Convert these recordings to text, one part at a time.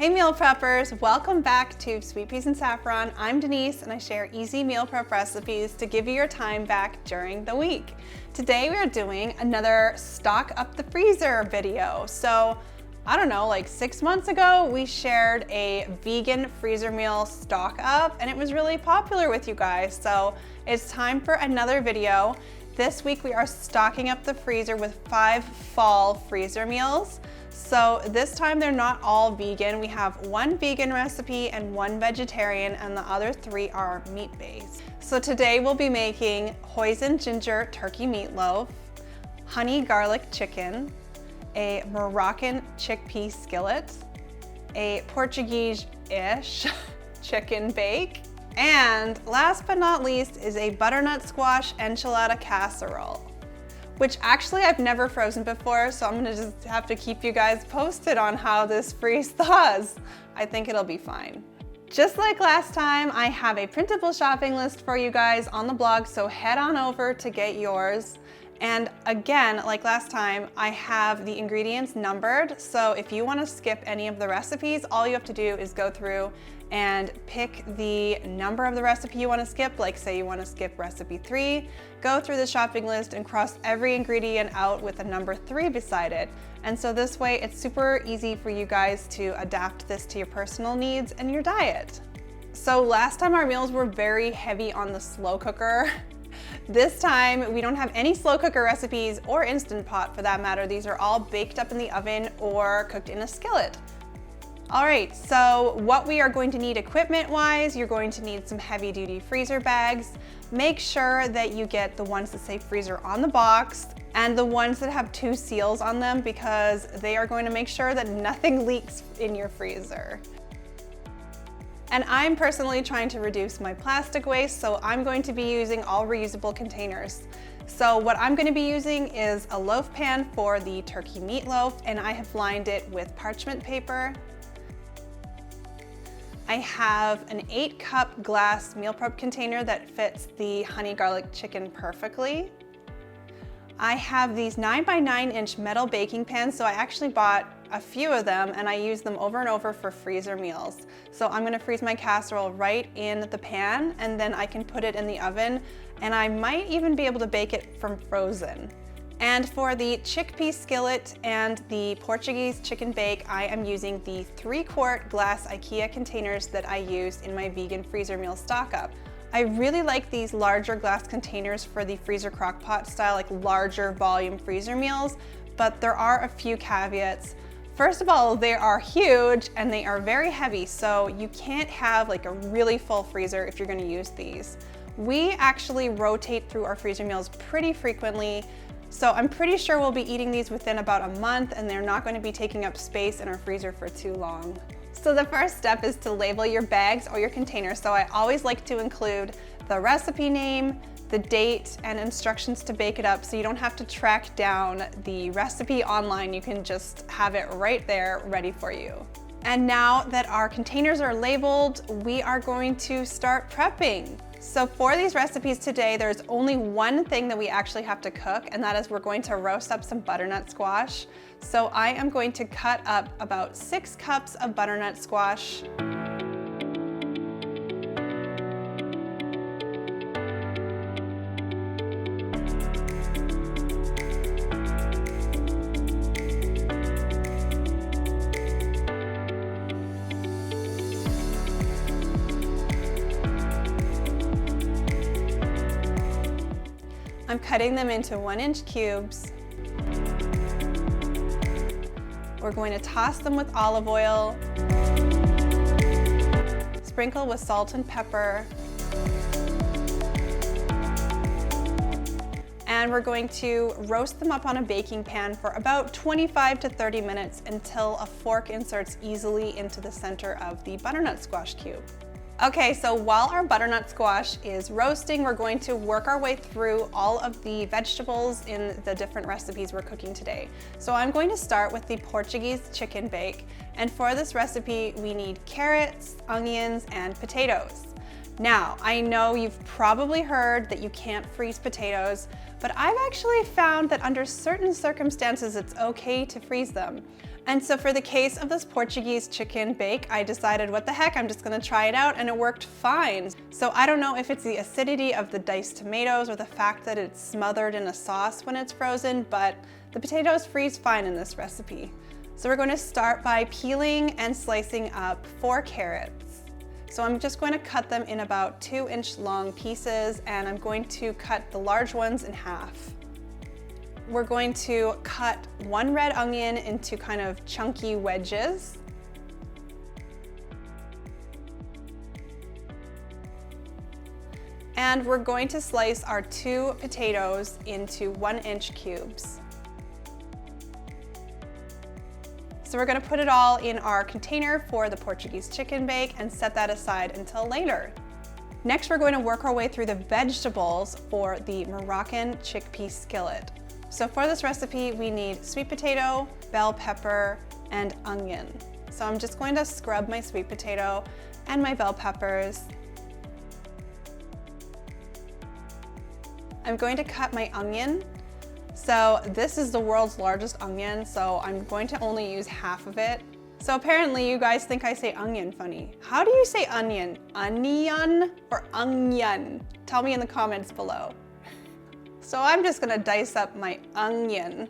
Hey meal preppers, welcome back to Sweet Peas and Saffron. I'm Denise and I share easy meal prep recipes to give you your time back during the week. Today we are doing another stock up the freezer video. So I don't know, like 6 months ago, we shared a vegan freezer meal stock up and it was really popular with you guys. So it's time for another video. This week we are stocking up the freezer with 5 fall freezer meals. So this time they're not all vegan. We have 1 vegan recipe and 1 vegetarian, and the other 3 are meat-based. So today we'll be making Hoisin ginger turkey meatloaf, honey garlic chicken, a Moroccan chickpea skillet, a Portuguese-ish chicken bake, and last but not least is a butternut squash enchilada casserole, which actually I've never frozen before, so I'm gonna just have to keep you guys posted on how this freeze thaws. I think it'll be fine. Just like last time, I have a printable shopping list for you guys on the blog, so head on over to get yours. And again, like last time, I have the ingredients numbered, so if you wanna skip any of the recipes, all you have to do is go through and pick the number of the recipe you wanna skip, like say you wanna skip recipe 3, go through the shopping list and cross every ingredient out with a number 3 beside it. And so this way, it's super easy for you guys to adapt this to your personal needs and your diet. So last time our meals were very heavy on the slow cooker. This time, we don't have any slow cooker recipes or Instant Pot for that matter. These are all baked up in the oven or cooked in a skillet. All right, so what we are going to need equipment-wise, you're going to need some heavy-duty freezer bags. Make sure that you get the ones that say freezer on the box and the ones that have 2 seals on them because they are going to make sure that nothing leaks in your freezer. And I'm personally trying to reduce my plastic waste, so I'm going to be using all reusable containers. So what I'm going to be using is a loaf pan for the turkey meatloaf, and I have lined it with parchment paper. I have an 8-cup glass meal prep container that fits the honey garlic chicken perfectly. I have these 9x9-inch metal baking pans, so I actually bought a few of them and I use them over and over for freezer meals. So I'm gonna freeze my casserole right in the pan and then I can put it in the oven, and I might even be able to bake it from frozen. And for the chickpea skillet and the Portuguese chicken bake, I am using the 3-quart glass Ikea containers that I used in my vegan freezer meal stock up. I really like these larger glass containers for the freezer crock pot style, like larger volume freezer meals, but there are a few caveats. First of all, they are huge and they are very heavy, so you can't have like a really full freezer if you're gonna use these. We actually rotate through our freezer meals pretty frequently, so I'm pretty sure we'll be eating these within about a month and they're not going to be taking up space in our freezer for too long. So the first step is to label your bags or your containers. So I always like to include the recipe name, the date, and instructions to bake it up so you don't have to track down the recipe online. You can just have it right there ready for you. And now that our containers are labeled, we are going to start prepping. So for these recipes today, there's only one thing that we actually have to cook, and that is we're going to roast up some butternut squash. So I am going to cut up about 6 cups of butternut squash. I'm cutting them into 1-inch cubes. We're going to toss them with olive oil, sprinkle with salt and pepper, and we're going to roast them up on a baking pan for about 25 to 30 minutes until a fork inserts easily into the center of the butternut squash cube. Okay, so while our butternut squash is roasting, we're going to work our way through all of the vegetables in the different recipes we're cooking today. So I'm going to start with the Portuguese chicken bake. And for this recipe, we need carrots, onions, and potatoes. Now, I know you've probably heard that you can't freeze potatoes, but I've actually found that under certain circumstances, it's okay to freeze them. And so for the case of this Portuguese chicken bake, I decided, what the heck, I'm just gonna try it out, and it worked fine. So I don't know if it's the acidity of the diced tomatoes or the fact that it's smothered in a sauce when it's frozen, but the potatoes freeze fine in this recipe. So we're going to start by peeling and slicing up 4 carrots. So I'm just going to cut them in about 2-inch long pieces, and I'm going to cut the large ones in half. We're going to cut 1 red onion into kind of chunky wedges. And we're going to slice our 2 potatoes into 1-inch cubes. So we're gonna put it all in our container for the Portuguese chicken bake and set that aside until later. Next, we're going to work our way through the vegetables for the Moroccan chickpea skillet. So for this recipe, we need sweet potato, bell pepper, and onion. So I'm just going to scrub my sweet potato and my bell peppers. I'm going to cut my onion. So this is the world's largest onion, so I'm going to only use half of it. So apparently you guys think I say onion funny. How do you say onion? Onion or onion? Tell me in the comments below. So I'm just gonna dice up my onion.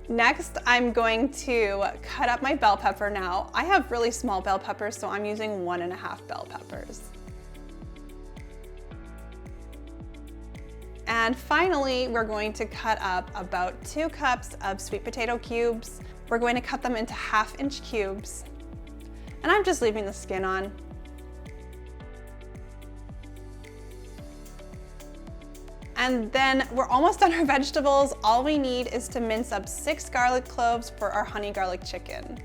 Next, I'm going to cut up my bell pepper now. I have really small bell peppers, so I'm using 1.5 bell peppers. And finally, we're going to cut up about 2 cups of sweet potato cubes. We're going to cut them into 1/2-inch cubes. And I'm just leaving the skin on. And then we're almost done our vegetables. All we need is to mince up 6 garlic cloves for our honey garlic chicken.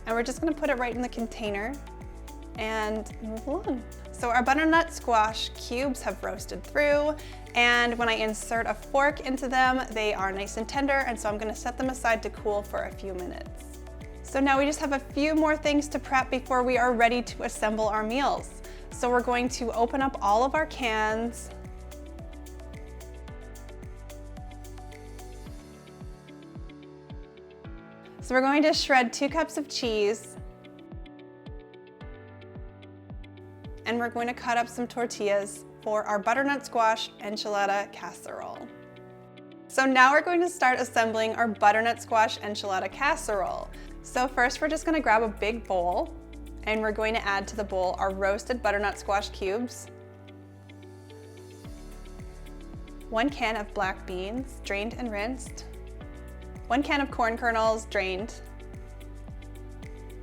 And we're just gonna put it right in the container and move along. So our butternut squash cubes have roasted through, and when I insert a fork into them, they are nice and tender, and so I'm gonna set them aside to cool for a few minutes. So now we just have a few more things to prep before we are ready to assemble our meals. So we're going to open up all of our cans. So we're going to shred 2 cups of cheese. And we're going to cut up some tortillas for our butternut squash enchilada casserole. So now we're going to start assembling our butternut squash enchilada casserole. So first we're just gonna grab a big bowl, and we're going to add to the bowl our roasted butternut squash cubes, 1 can of black beans, drained and rinsed, 1 can of corn kernels, drained,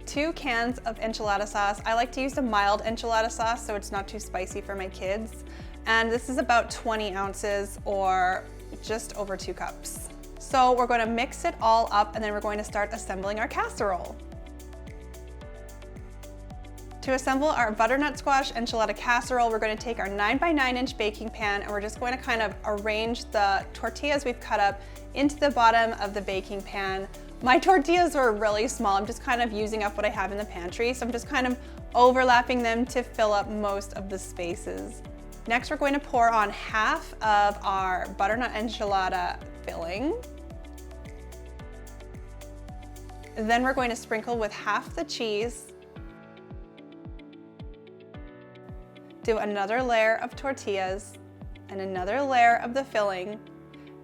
2 cans of enchilada sauce. I like to use a mild enchilada sauce so it's not too spicy for my kids. And this is about 20 ounces or just over 2 cups. So we're going to mix it all up, and then we're going to start assembling our casserole. To assemble our butternut squash enchilada casserole, we're going to take our 9x9-inch baking pan, and we're just going to kind of arrange the tortillas we've cut up into the bottom of the baking pan. My tortillas were really small. I'm just kind of using up what I have in the pantry, so I'm just kind of overlapping them to fill up most of the spaces. Next, we're going to pour on half of our butternut enchilada filling. Then we're going to sprinkle with half the cheese. Do another layer of tortillas and another layer of the filling,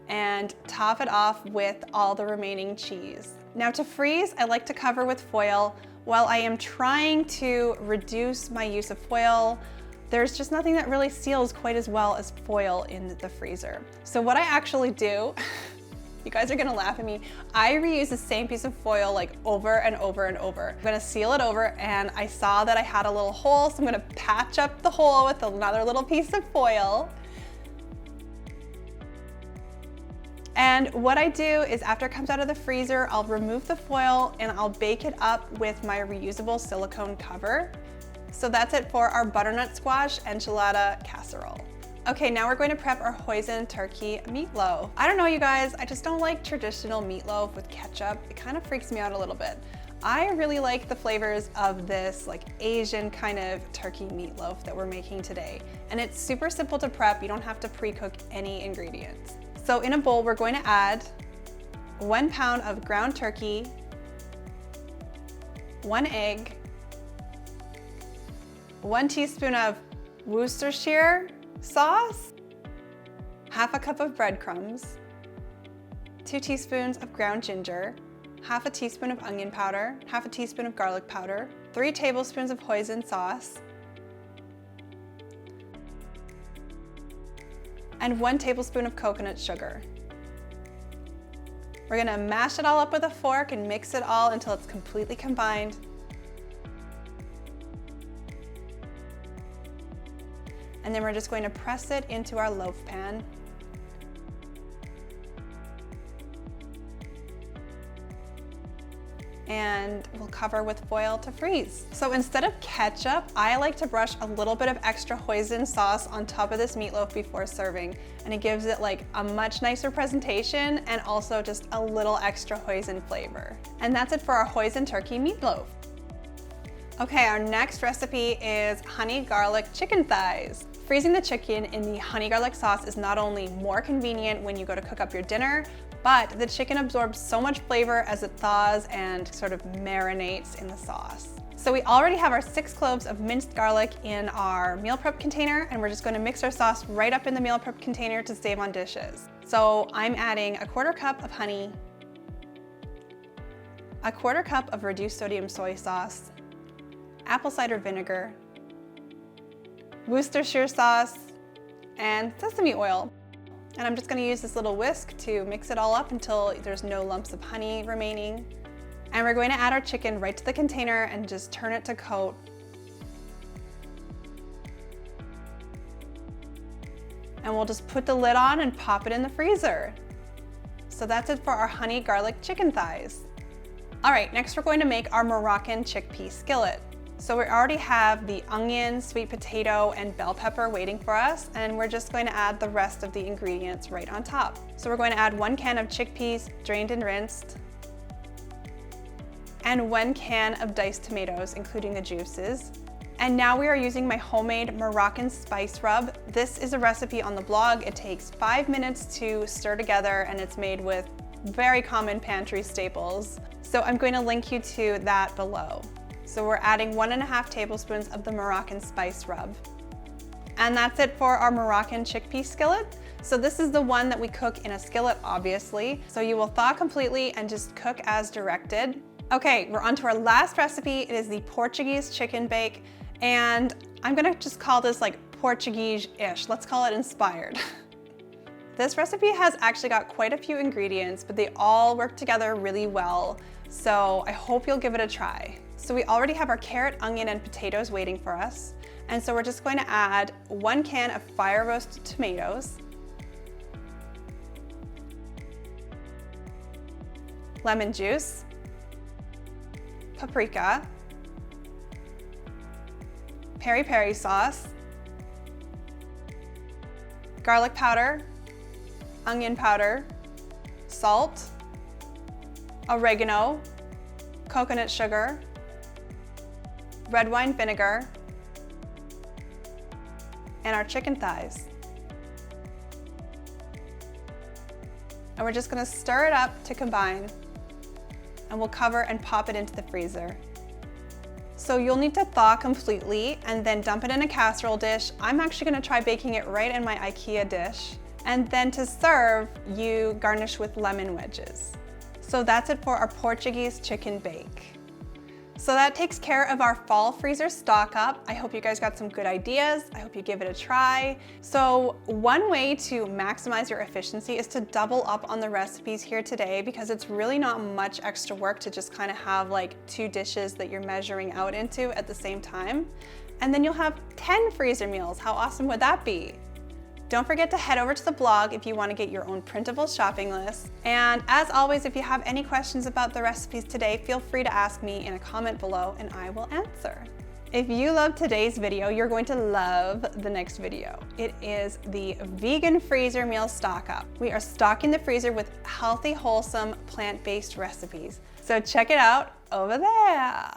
and top it off with all the remaining cheese. Now to freeze, I like to cover with foil. While I am trying to reduce my use of foil, there's just nothing that really seals quite as well as foil in the freezer. So what I actually do, you guys are gonna laugh at me, I reuse the same piece of foil like over and over and over. I'm gonna seal it over, and I saw that I had a little hole, so I'm gonna patch up the hole with another little piece of foil. And what I do is after it comes out of the freezer, I'll remove the foil and I'll bake it up with my reusable silicone cover. So that's it for our butternut squash enchilada casserole. Okay, now we're going to prep our Hoisin turkey meatloaf. I don't know, you guys, I just don't like traditional meatloaf with ketchup. It kind of freaks me out a little bit. I really like the flavors of this like Asian kind of turkey meatloaf that we're making today. And it's super simple to prep. You don't have to pre-cook any ingredients. So in a bowl, we're going to add 1 pound of ground turkey, 1 egg, 1 teaspoon of Worcestershire sauce, half a cup of breadcrumbs, 2 teaspoons of ground ginger, half a teaspoon of onion powder, half a teaspoon of garlic powder, 3 tablespoons of Hoisin sauce, and 1 tablespoon of coconut sugar. We're gonna mash it all up with a fork and mix it all until it's completely combined. And then we're just going to press it into our loaf pan. And we'll cover with foil to freeze. So instead of ketchup, I like to brush a little bit of extra Hoisin sauce on top of this meatloaf before serving. And it gives it like a much nicer presentation and also just a little extra Hoisin flavor. And that's it for our Hoisin turkey meatloaf. Okay, our next recipe is honey garlic chicken thighs. Freezing the chicken in the honey garlic sauce is not only more convenient when you go to cook up your dinner, but the chicken absorbs so much flavor as it thaws and sort of marinates in the sauce. So we already have our 6 cloves of minced garlic in our meal prep container, and we're just going to mix our sauce right up in the meal prep container to save on dishes. So I'm adding a 1/4 cup of honey, a 1/4 cup of reduced sodium soy sauce, apple cider vinegar, Worcestershire sauce, and sesame oil. And I'm just gonna use this little whisk to mix it all up until there's no lumps of honey remaining. And we're going to add our chicken right to the container and just turn it to coat. And we'll just put the lid on and pop it in the freezer. So that's it for our honey garlic chicken thighs. All right, next we're going to make our Moroccan chickpea skillet. So we already have the onion, sweet potato, and bell pepper waiting for us, and we're just going to add the rest of the ingredients right on top. So we're going to add 1 can of chickpeas, drained and rinsed, and 1 can of diced tomatoes, including the juices. And now we are using my homemade Moroccan spice rub. This is a recipe on the blog. It takes 5 minutes to stir together, and it's made with very common pantry staples. So I'm going to link you to that below. So we're adding 1.5 tablespoons of the Moroccan spice rub. And that's it for our Moroccan chickpea skillet. So this is the one that we cook in a skillet, obviously. So you will thaw completely and just cook as directed. Okay, we're on to our last recipe. It is the Portuguese chicken bake. And I'm gonna just call this like Portuguese-ish. Let's call it inspired. This recipe has actually got quite a few ingredients, but they all work together really well. So I hope you'll give it a try. So we already have our carrot, onion, and potatoes waiting for us. And so we're just going to add 1 can of fire roasted tomatoes, lemon juice, paprika, peri-peri sauce, garlic powder, onion powder, salt, oregano, coconut sugar, red wine vinegar, and our chicken thighs. And we're just gonna stir it up to combine, and we'll cover and pop it into the freezer. So you'll need to thaw completely and then dump it in a casserole dish. I'm actually gonna try baking it right in my Ikea dish. And then to serve, you garnish with lemon wedges. So that's it for our Portuguese chicken bake. So that takes care of our fall freezer stock up. I hope you guys got some good ideas. I hope you give it a try. So one way to maximize your efficiency is to double up on the recipes here today, because it's really not much extra work to just kind of have like 2 dishes that you're measuring out into at the same time. And then you'll have 10 freezer meals. How awesome would that be? Don't forget to head over to the blog if you want to get your own printable shopping list. And as always, if you have any questions about the recipes today, feel free to ask me in a comment below and I will answer. If you love today's video, you're going to love the next video. It is the vegan freezer meal stock up. We are stocking the freezer with healthy, wholesome, plant-based recipes. So check it out over there.